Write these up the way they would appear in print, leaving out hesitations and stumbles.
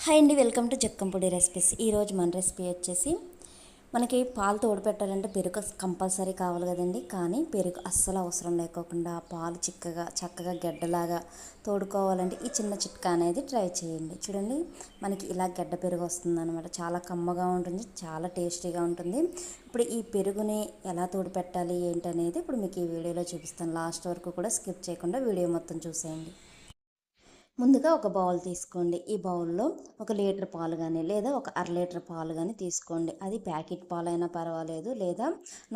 Hi అండి, welcome to జక్కంపొడి recipes. ఈరోజు మన రెసిపీ వచ్చేసి మనకి పాలు తోడు పెట్టాలంటే పెరుగు కంపల్సరీ కావాలి కదండి. కానీ పెరుగు అస్సలు అవసరం లేకోకుండా పాలు చక్కగా గడ్డలాగా తోడుకోవాలంటే ఈ చిన్న చిట్కా అనేది ట్రై చేయండి. చూడండి, మనకి ఇలా గడ్డ పెరుగు వస్తుందన్నమాట. చాలా కమ్మగా ఉంటుంది, చాలా టేస్టీగా ఉంటుంది. ఇప్పుడు ఈ పెరుగుని ఎలా తోడు పెట్టాలి ఏంటనేది ఇప్పుడు మీకు ఈ వీడియోలో చూపిస్తాను. లాస్ట్ వరకు కూడా స్కిప్ చేయకుండా వీడియో మొత్తం చూసేయండి. ముందుగా ఒక బౌల్ తీసుకోండి. ఈ బౌల్లో 1 లీటర్ పాలు కానీ లేదా 1/2 లీటర్ పాలు కానీ తీసుకోండి. అది ప్యాకెట్ పాలైనా పర్వాలేదు, లేదా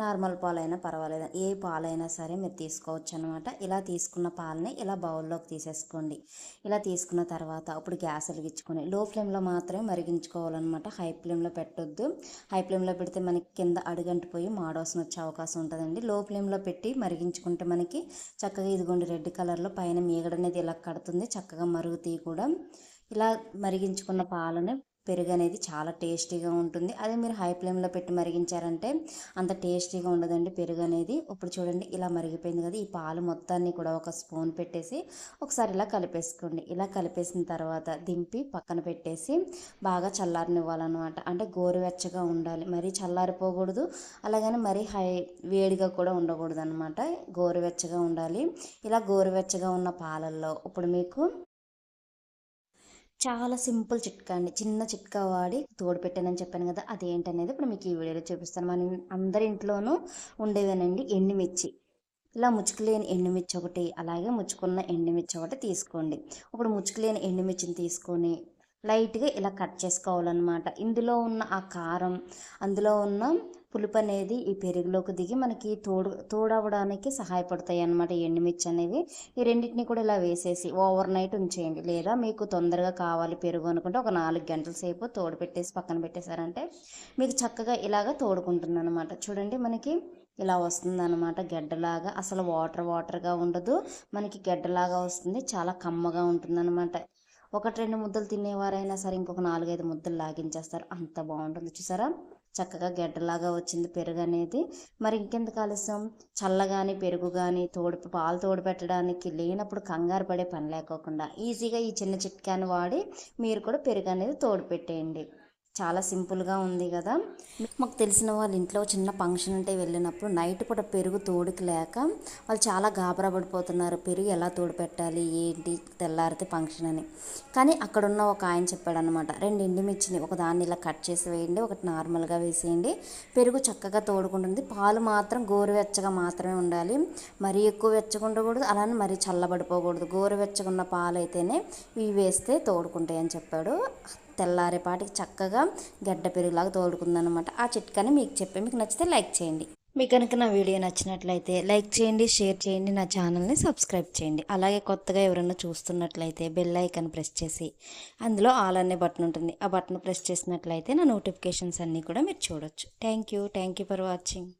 నార్మల్ పాలైనా పర్వాలేదు, ఏ పాలైనా సరే మీరు తీసుకోవచ్చు అనమాట. ఇలా తీసుకున్న పాలని ఇలా బౌల్లోకి తీసేసుకోండి. ఇలా తీసుకున్న తర్వాత ఇప్పుడు గ్యాస్ వెలిగించుకొని లో ఫ్లేమ్లో మాత్రమే మరిగించుకోవాలన్నమాట. హై ఫ్లేమ్లో పెట్టొద్దు. హై ఫ్లేమ్లో పెడితే మనకి కింద అడుగంటిపోయి మాడవాసన వచ్చే అవకాశం ఉంటుందండి. లో ఫ్లేమ్లో పెట్టి మరిగించుకుంటే మనకి చక్కగా ఇదిగోండి రెడ్ కలర్లో పైన మీగడనేది ఇలా కడుతుంది, చక్కగా మరుగుతాయి కూడా. ఇలా మరిగించుకున్న పాలని పెరుగు అనేది చాలా టేస్టీగా ఉంటుంది. అదే మీరు హై ఫ్లేమ్లో పెట్టి మరిగించారంటే అంత టేస్టీగా ఉండదండి పెరుగు అనేది. ఇప్పుడు చూడండి, ఇలా మరిగిపోయింది కదా. ఈ పాలు మొత్తాన్ని కూడా ఒక స్పూన్ పెట్టేసి ఒకసారి ఇలా కలిపేసుకోండి. ఇలా కలిపేసిన తర్వాత దింపి పక్కన పెట్టేసి బాగా చల్లారనివ్వాలన్నమాట. అంటే గోరువెచ్చగా ఉండాలి, మరీ చల్లారిపోకూడదు, అలాగని మరీ వేడిగా కూడా ఉండకూడదు అనమాట. గోరువెచ్చగా ఉండాలి. ఇలా గోరువెచ్చగా ఉన్న పాలల్లో ఇప్పుడు మీకు చాలా సింపుల్ చిట్కా అండి. చిన్న చిట్కా వాడి తోడు పెట్టానని చెప్పాను కదా, అదేంటనేది ఇప్పుడు మీకు ఈ వీడియోలో చూపిస్తాను. మన అందరి ఇంట్లోనూ ఉండేవేనండి ఎండుమిర్చి. ఇలా ముచ్చుకులేని ఎండుమిర్చి ఒకటి, అలాగే ముచ్చుకున్న ఎండుమిర్చి ఒకటి తీసుకోండి. ఇప్పుడు ముచ్చుకులేని ఎండుమిర్చిని తీసుకొని లైట్గా ఇలా కట్ చేసుకోవాలన్నమాట. ఇందులో ఉన్న ఆ కారం, అందులో ఉన్న పులుపు అనేది ఈ పెరుగులోకి దిగి మనకి తోడవడానికి సహాయపడతాయి అన్నమాట ఎండుమిర్చి అనేవి. ఈ రెండింటిని కూడా ఇలా వేసేసి ఓవర్ నైట్ ఉంచేయండి. లేదా మీకు తొందరగా కావాలి పెరుగు అనుకుంటే ఒక 4 గంటల సేపు తోడు పెట్టేసి పక్కన పెట్టేశారంటే మీకు చక్కగా ఇలాగ తోడుకుంటుంది అనమాట. చూడండి, మనకి ఇలా వస్తుంది అనమాట గడ్డలాగా. అసలు వాటర్గా ఉండదు, మనకి గడ్డలాగా వస్తుంది, చాలా కమ్మగా ఉంటుంది అనమాట. 1-2 ముద్దలు తినేవారైనా సరే ఇంకొక 4-5 ముద్దలు లాగించేస్తారు, అంత బాగుంటుంది. చూసారా, చక్కగా గడ్డలాగా వచ్చింది పెరుగు అనేది. మరి ఇంకెందుకు ఆలస్యం, చల్లగాని పెరుగు కానీ పాలు తోడు పెట్టడానికి లేనప్పుడు కంగారు పడే పని లేకోకుండా ఈజీగా ఈ చిన్న చిట్కాని వాడి మీరు కూడా పెరుగు అనేది తోడు పెట్టేయండి. చాలా సింపుల్గా ఉంది కదా. మాకు తెలిసిన వాళ్ళ ఇంట్లో చిన్న ఫంక్షన్ ఉంటే వెళ్ళినప్పుడు నైట్ పూట పెరుగు తోడుకి లేక వాళ్ళు చాలా గాబరా పడిపోతున్నారు, పెరుగు ఎలా తోడు పెట్టాలి ఏంటి తెల్లారితే ఫంక్షన్ అని. కానీ అక్కడున్న ఒక ఆయన చెప్పాడనమాట, 2 ఎండుమిర్చిని ఒక దాన్ని ఇలా కట్ చేసి వేయండి, ఒకటి నార్మల్గా వేసేయండి, పెరుగు చక్కగా తోడుకుంటుంది. పాలు మాత్రం గోరువెచ్చగా మాత్రమే ఉండాలి, మరీ ఎక్కువ వెచ్చగా ఉండకూడదు, అలానే మరీ చల్లబడిపోకూడదు. గోరువెచ్చగా ఉన్న పాలు అయితేనే ఇవి వేస్తే తోడుకుంటాయి అని చెప్పాడు. తెల్లారేపాటికి చక్కగా గడ్డ పెరుగులాగా తోడుకుందనమాట. ఆ చిట్కాని మీకు చెప్పే, మీకు నచ్చితే లైక్ చేయండి. మీకు కనుక నా వీడియో నచ్చినట్లయితే లైక్ చేయండి, షేర్ చేయండి, నా ఛానల్ని సబ్స్క్రైబ్ చేయండి. అలాగే కొత్తగా ఎవరైనా చూస్తున్నట్లయితే బెల్ ఐకాన్ ప్రెస్ చేసి అందులో ఆల్ అనే బటన్ ఉంటుంది, ఆ బటన్ ప్రెస్ చేసినట్లయితే నా నోటిఫికేషన్స్ అన్నీ కూడా మీరు చూడొచ్చు. Thank you for watching.